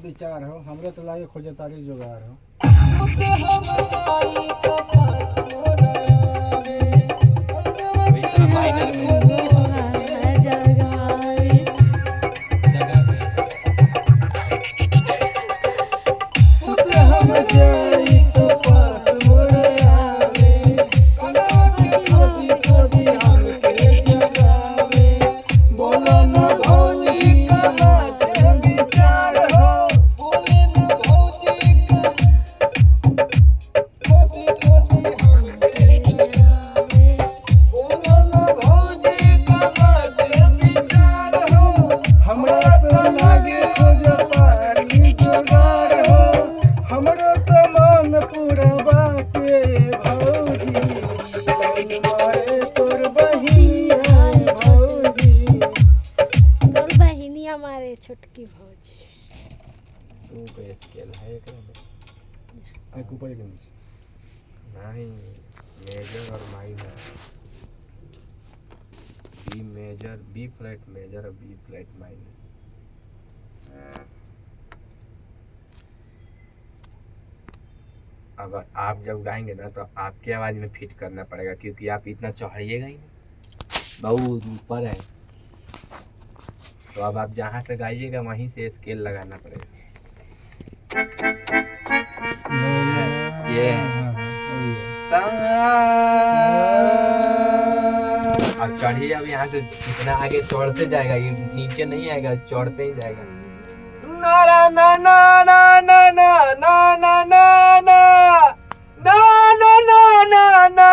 विचार हो, हमरे तो लागे खोजे तारी जुगाड़ हो। छुटकी भौजी तू पे स्केल है एक ऊपर एक नीचे नहीं, मेजर और minor, B major, B flat major और बी फ्लैट माइनर। अब आप जब गाएंगे ना तो आपकी आवाज में फिट करना पड़ेगा, क्योंकि आप इतना चढ़िएगा ही नहीं, बहुत ऊपर है। तो अब आप जहाँ से गाइएगा वहीं से स्केल लगाना पड़ेगा। ये और चढ़िए, अब यहाँ से इतना आगे चढ़ते जाएगा, ये नीचे नहीं आएगा, चढ़ते ही जाएगा। ना ना ना ना ना ना ना ना ना ना ना ना ना ना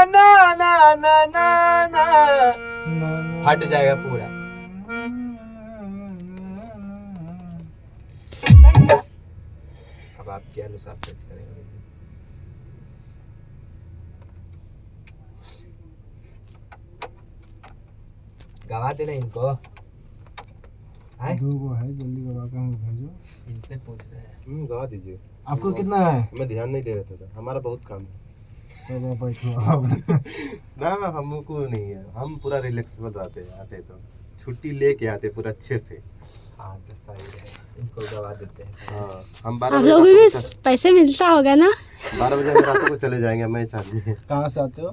ना ना ना ना, फट जाएगा पूरा। अब आपके अनुसार सेट करेंगे। गवा देना इनको। दो गो है, जल्दी गवा के हमें भेजो। इनसे पूछ रहे हैं। गवा दीजिए। आपको कितना है? मैं ध्यान नहीं दे रहे थे, हमारा बहुत काम है। तो बैठो आप। ना हमको नहीं है, हम पूरा रिलैक्सेबल रहते हैं, आते तो छुट्टी लेके आते पूरा अच्छे से। हाँ तो सही है, इनको गवा देते हैं। हाँ हम आप लोग भी पैसे मिलता होगा ना? 12 बजे रात को चले जाएंगे। मैं साथ में। कहाँ से आते हो?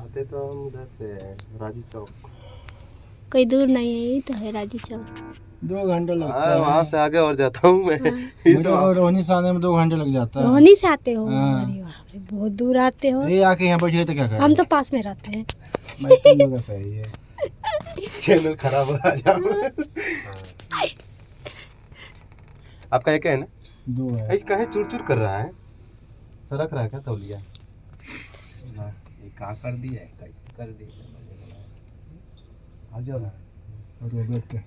आते तो हम उधर से राजू चौक। कोई दूर नहीं है, यही तो है राजू चौक। 2 घंटे लगता है। वहाँ से आगे और जाता हूँ मैं। मुझे तो रोहनी से आने में 2 घंटे लग जाता है। रोहनी से आते हो? हाँ। अरे बाप रे, बहुत दूर आते हो। ये आके यहाँ बैठ गए तो क्या करें? हम तो पास में रहते हैं। मैं तुम लोग का सही है। चैनल खराब हो जाओ। आपका एक है ना? 2 है। ऐसे काहे चुर कर रहा है? सरक रहा है क्या तौलिया? ना ये कहाँ कर दिया है, कैसे कर दिया? आ जाओ ना, और बैठ के।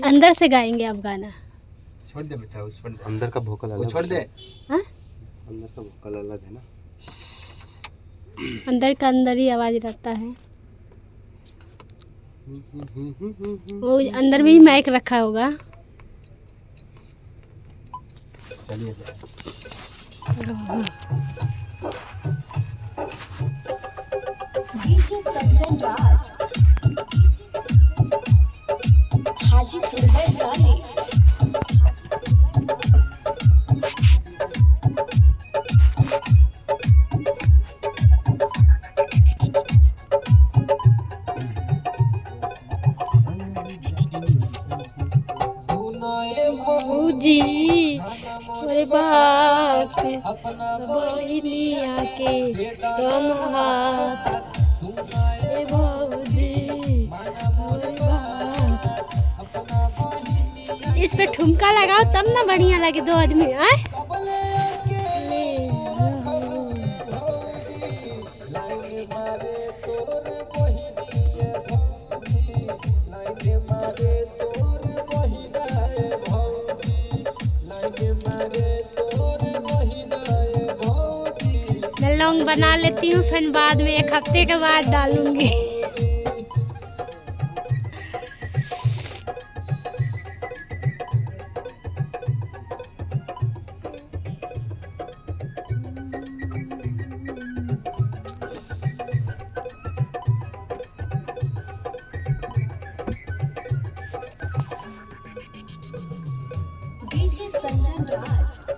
अंदर से गाएंगे आप गाना? छोड़ दे बेटा, उस पर अंदर का भोकल अलग। वो छोड़ दे। हाँ? अंदर का भोकल अलग है ना। अंदर का अंदर ही आवाज रहता है। वो अंदर भी माइक रखा होगा। चलिए डीजे कंचन राज, हाजीपुर है साले। भौजी अरे बात बहिनिया के कम हाथ। ए भौजी अरे बात। इस पे ठुमका लगाओ तब ना बढ़िया लगे, 2 आदमी आए। मैं लौंग बना लेती हूँ, फिर बाद में 1 हफ्ते के बाद डालूंगी। डीजे राज